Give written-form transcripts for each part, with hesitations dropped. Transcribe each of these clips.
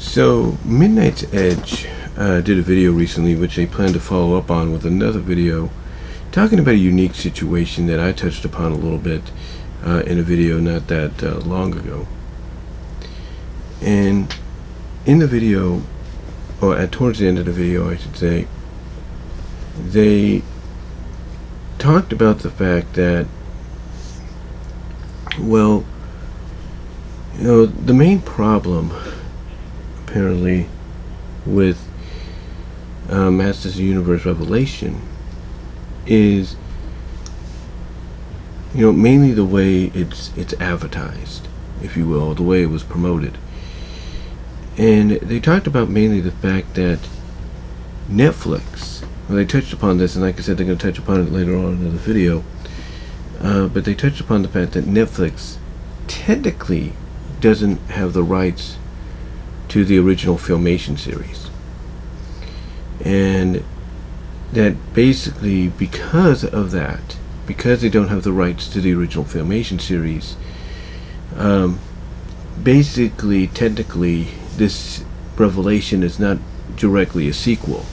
So, Midnight's Edge did a video recently which they plan to follow up on with another video talking about a unique situation that I touched upon a little bit in a video not that long ago. And in the video, or towards the end of the video I should say, they talked about the fact that, well, the main problem apparently with Masters of the Universe Revelation is mainly the way it's advertised, if you will, the way it was promoted. And they talked about mainly the fact that Netflix, well, they touched upon this, and like I said, they're going to touch upon it later on in the video, but they touched upon the fact that Netflix technically doesn't have the rights to the original Filmation series, and that basically because of that, because they don't have the rights to the original Filmation series, basically technically this Revelation is not directly a sequel,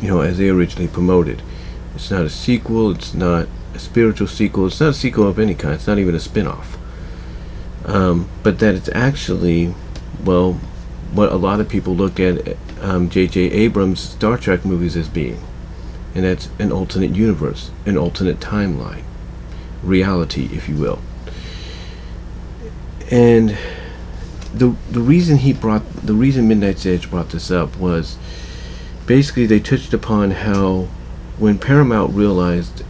as they originally promoted. It's not a sequel, it's not a spiritual sequel, it's not a sequel of any kind, it's not even a spin-off. But that it's actually, well, what a lot of people look at J.J. Abrams' Star Trek movies as being, and that's an alternate universe, an alternate timeline, reality, if you will. And the reason Midnight's Edge brought this up was basically they touched upon how when Paramount realized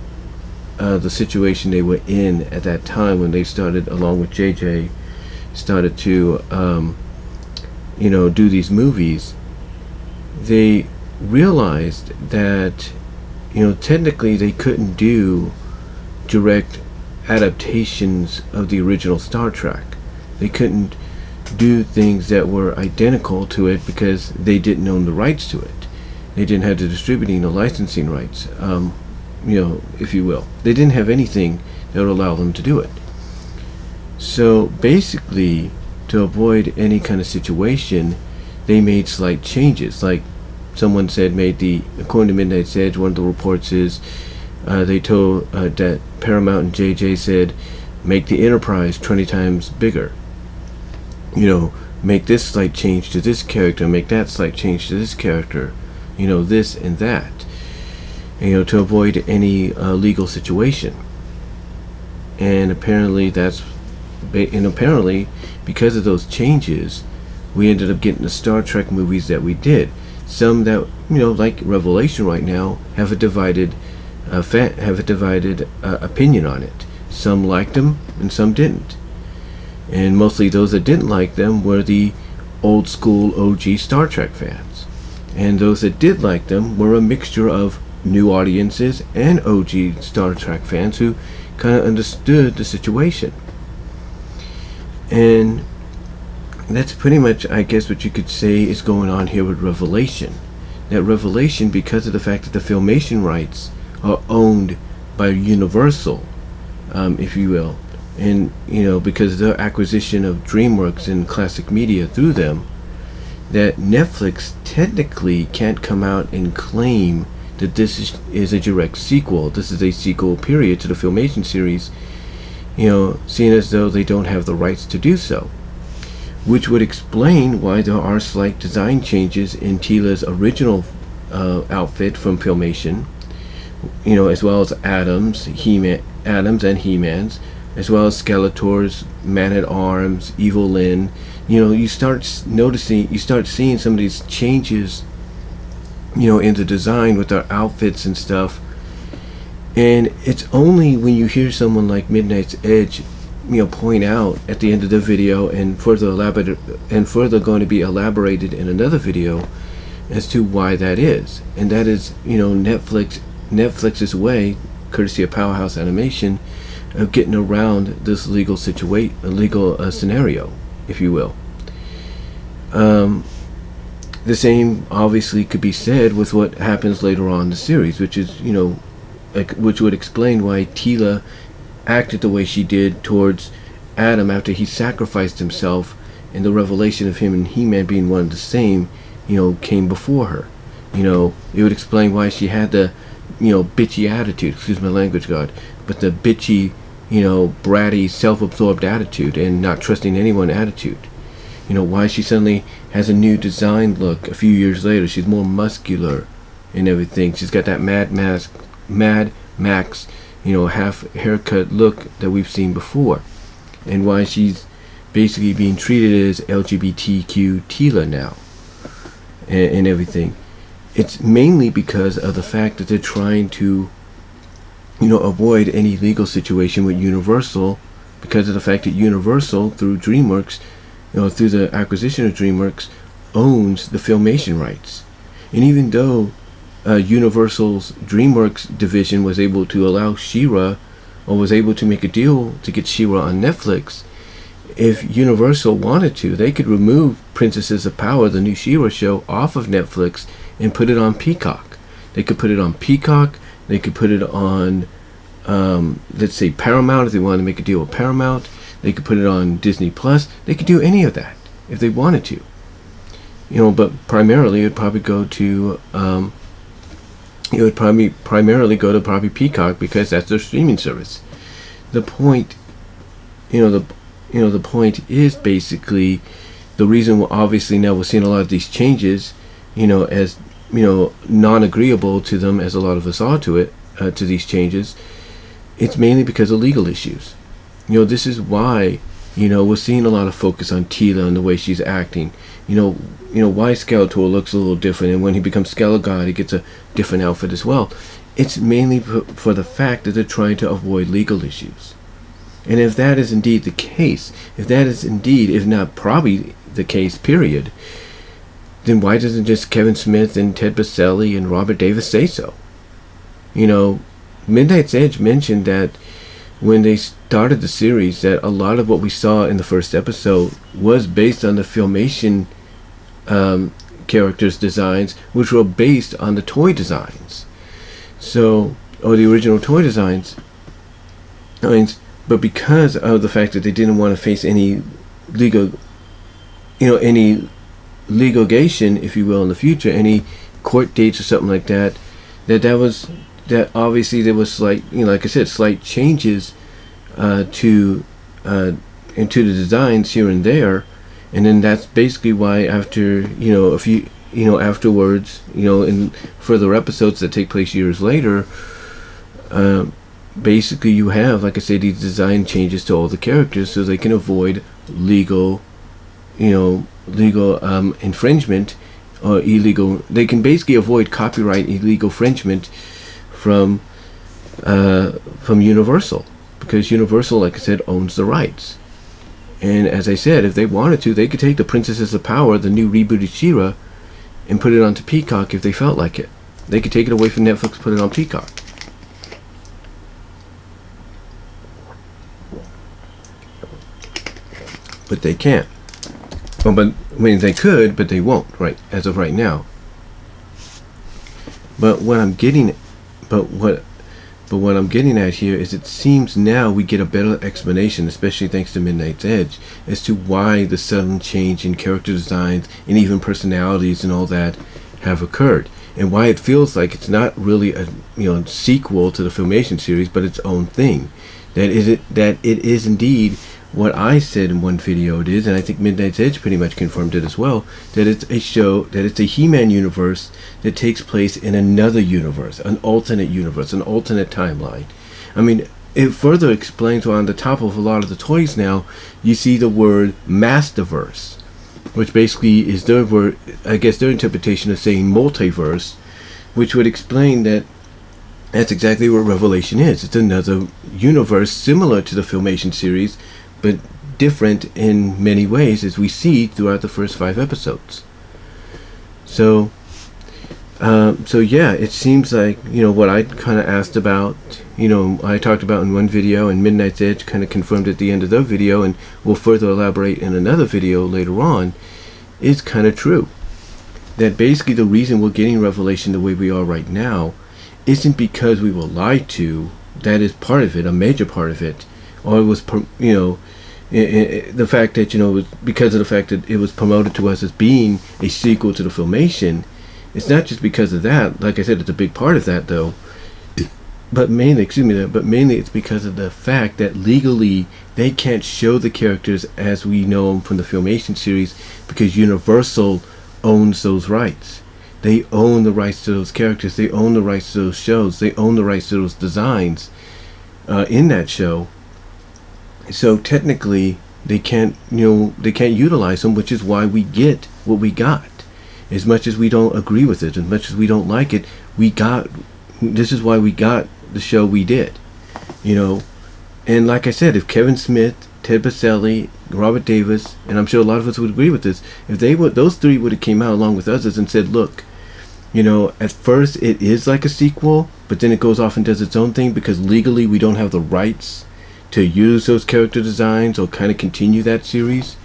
the situation they were in at that time, when they started, along with JJ, started to do these movies, they realized that technically they couldn't do direct adaptations of the original Star Trek. They couldn't do things that were identical to it because they didn't own the rights to it. They didn't have the distributing or licensing rights, if you will. They didn't have anything that would allow them to do it. So basically, to avoid any kind of situation, they made slight changes. Like someone said, according to Midnight's Edge, one of the reports is they told that Paramount and JJ said, make the Enterprise 20 times bigger. Make this slight change to this character, make that slight change to this character, this and that, to avoid any legal situation. And apparently because of those changes, we ended up getting the Star Trek movies that we did. Some that like Revelation right now have a divided opinion on it. Some liked them and some didn't. And mostly those that didn't like them were the old school OG Star Trek fans. And those that did like them were a mixture of new audiences and OG Star Trek fans who kind of understood the situation. And that's pretty much, I guess, what you could say is going on here with Revelation. That Revelation, because of the fact that the Filmation rights are owned by Universal, if you will, and because of their acquisition of DreamWorks and Classic Media through them, that Netflix technically can't come out and claim that this is a direct sequel. This is a sequel period to the Filmation series, seeing as though they don't have the rights to do so, which would explain why there are slight design changes in Teela's original outfit from Filmation, as well as Adams and He-Man's, as well as Skeletor's, Man-at-Arms, Evil Lyn. You start seeing some of these changes, in the design with their outfits and stuff. And it's only when you hear someone like Midnight's Edge, point out at the end of the video, and further going to be elaborated in another video, as to why that is. And that is, Netflix's way, courtesy of Powerhouse Animation, of getting around this legal scenario, if you will. The same obviously could be said with what happens later on in the series, which is, which would explain why Teela acted the way she did towards Adam after he sacrificed himself and the revelation of him and He-Man being one and the same, came before her. It would explain why she had the, bitchy attitude, excuse my language, God, but the bitchy, bratty, self-absorbed attitude and not trusting anyone attitude. Why she suddenly has a new design look a few years later. She's more muscular and everything. She's got that Mad Max, half haircut look that we've seen before. And why she's basically being treated as LGBTQ Teela now and everything. It's mainly because of the fact that they're trying to, avoid any legal situation with Universal, because of the fact that Universal, through DreamWorks, through the acquisition of DreamWorks, owns the Filmation rights. And even though Universal's DreamWorks division was able to allow She-Ra, or was able to make a deal to get She-Ra on Netflix, if Universal wanted to, they could remove Princesses of Power, the new She-Ra show, off of Netflix and put it on Peacock. They could put it on Peacock. They could put it on, let's say, Paramount, if they wanted to make a deal with Paramount. They could put it on Disney Plus. They could do any of that if they wanted to. But primarily it would probably go to probably Peacock, because that's their streaming service. The point, the point is basically the reason. Obviously now we're seeing a lot of these changes, as non-agreeable to them as a lot of us are to these changes. It's mainly because of legal issues. This is why, we're seeing a lot of focus on Teela and the way she's acting. Why Skeletor looks a little different, and when he becomes Skelegod, he gets a different outfit as well. It's mainly for the fact that they're trying to avoid legal issues. And if that is indeed the case, if not probably the case, period, then why doesn't just Kevin Smith and Ted Biaselli and Robert Davis say so? Midnight's Edge mentioned that when they started the series, that a lot of what we saw in the first episode was based on the Filmation characters' designs, which were based on the toy designs. Or the original toy designs. But because of the fact that they didn't want to face any legal, any litigation, if you will, in the future, any court dates or something like that, that obviously there was like I said, slight changes into the designs here and there, and then that's basically why after a few afterwards, in further episodes that take place years later, basically you have, like I say, these design changes to all the characters so they can avoid legal infringement or illegal. They can basically avoid copyright illegal infringement from Universal, because Universal, like I said, owns the rights. And as I said, if they wanted to, they could take the Princesses of Power, the new rebooted She-Ra, and put it onto Peacock if they felt like it. They could take it away from Netflix, put it on Peacock. But they can't. They could, but they won't, right, as of right now. But what I'm getting at here is, it seems now we get a better explanation, especially thanks to Midnight's Edge, as to why the sudden change in character designs and even personalities and all that have occurred, and why it feels like it's not really a sequel to the Filmation series, but its own thing. That it is indeed what I said in one video it is, and I think Midnight's Edge pretty much confirmed it as well, that it's a show, that it's a He-Man universe that takes place in another universe, an alternate timeline. It further explains why on the top of a lot of the toys now, you see the word Masterverse, which basically is their word, I guess their interpretation of saying multiverse, which would explain that that's exactly what Revelation is. It's another universe similar to the Filmation series, but different in many ways, as we see throughout the first 5 episodes. So yeah, it seems like, what I kind of asked about, I talked about in one video, and Midnight's Edge kind of confirmed at the end of the video, and we'll further elaborate in another video later on, is kind of true. That basically the reason we're getting Revelation the way we are right now isn't because we were lied to. That is part of it, a major part of it, or it was, The fact that, you know, it was because of the fact that it was promoted to us as being a sequel to the Filmation. It's not just because of that. Like I said, it's a big part of that, though. But mainly, it's because of the fact that legally they can't show the characters as we know them from the Filmation series, because Universal owns those rights. They own the rights to those characters. They own the rights to those shows. They own the rights to those designs in that show. So technically, they can't utilize them, which is why we get what we got. As much as we don't agree with it, as much as we don't like it, this is why we got the show we did, you know. And like I said, if Kevin Smith, Ted Biaselli, Robert Davis, and I'm sure a lot of us would agree with this, if those three would have came out along with others and said, look, you know, at first it is like a sequel, but then it goes off and does its own thing because legally we don't have the rights to use those character designs or kind of continue that series.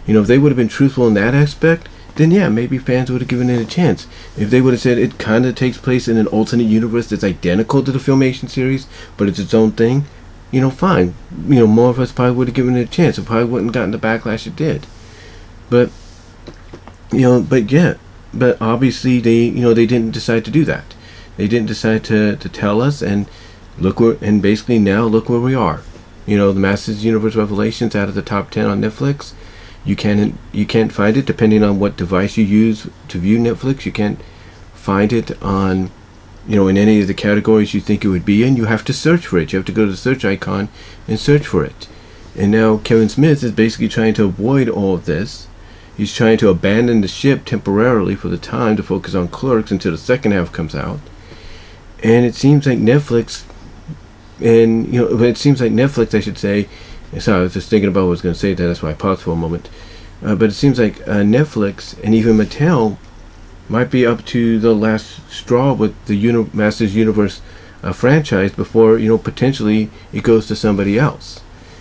You know, if they would have been truthful in that aspect, then yeah, maybe fans would have given it a chance. If they would have said it kind of takes place in an alternate universe that's identical to the Filmation series, but it's its own thing, you know, fine. You know, more of us probably would have given it a chance. It probably wouldn't have gotten the backlash it did. But, you know, but obviously they didn't decide to do that. They didn't decide to tell us, and basically now look where we are. You know, the Masters Universe Revelations out of the top 10 on Netflix. You can't find it depending on what device you use to view Netflix. You can't find it on, you know, in any of the categories you think it would be in. You have to search for it. You have to go to the search icon and search for it. And now Kevin Smith is basically trying to avoid all of this. He's trying to abandon the ship temporarily for the time to focus on Clerks until the second half comes out. And it seems like Netflix, I should say. Sorry, I was just thinking about what I was going to say there. That's why I paused for a moment. But it seems like Netflix and even Mattel might be up to the last straw with the Masters Universe franchise before, you know, potentially it goes to somebody else.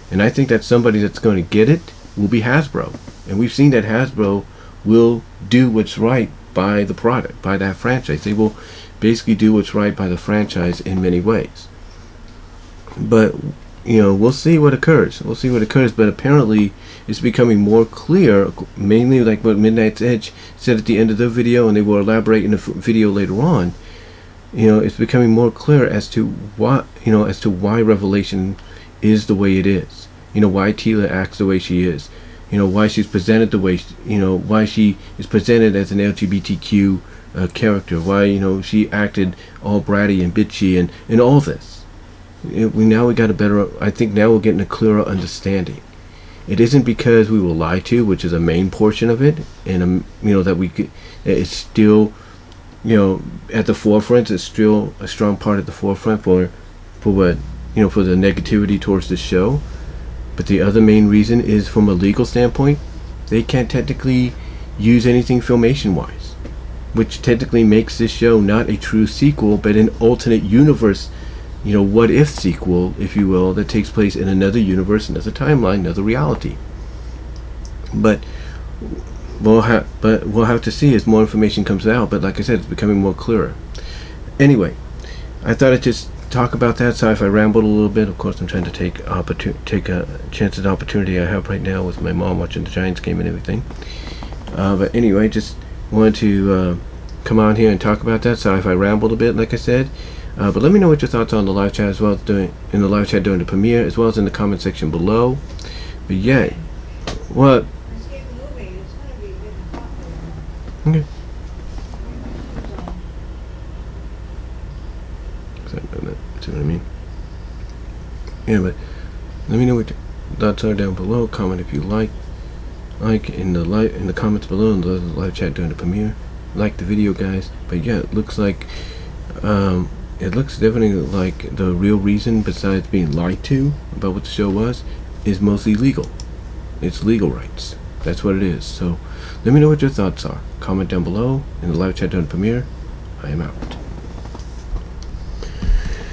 And I think that somebody that's going to get it will be Hasbro. And we've seen that Hasbro will do what's right by the product, by that franchise. They will basically do what's right by the franchise in many ways. But, you know, we'll see what occurs. But apparently it's becoming more clear, mainly like what Midnight's Edge said at the end of the video, and they will elaborate in the video later on. You know, it's becoming more clear as to why Revelation is the way it is. You know, why Teela acts the way she is. You know, why she's presented the way, why she is presented as an LGBTQ character. Why, you know, she acted all bratty and bitchy and all this. I think now we're getting a clearer understanding. It isn't because we were lied to, which is a main portion of it, and it's still, you know, at the forefront. It's still a strong part at the forefront for what, you know, for the negativity towards the show. But the other main reason is from a legal standpoint, they can't technically use anything Filmation wise, which technically makes this show not a true sequel, but an alternate universe, you know, what if sequel, if you will, that takes place in another universe, another timeline, another reality. But we'll have to see as more information comes out. But like I said, it's becoming more clearer. Anyway, I thought I'd just talk about that. Sorry if I rambled a little bit. Of course, I'm trying to take a chance at the opportunity I have right now with my mom watching the Giants game and everything. But anyway, just wanted to come on here and talk about that. Sorry if I rambled a bit, like I said. But let me know what your thoughts are on the live chat, as well as during the premiere, as well as in the comment section below. But yeah, what? Okay. See what I mean? Yeah, but let me know what your thoughts are down below. Comment if you like in the comments below, and the live chat during the premiere. Like the video, guys. But yeah, it looks like it looks definitely like the real reason, besides being lied to about what the show was, is mostly legal. It's legal rights. That's what it is. So let me know what your thoughts are. Comment down below in the live chat during the premiere. I am out.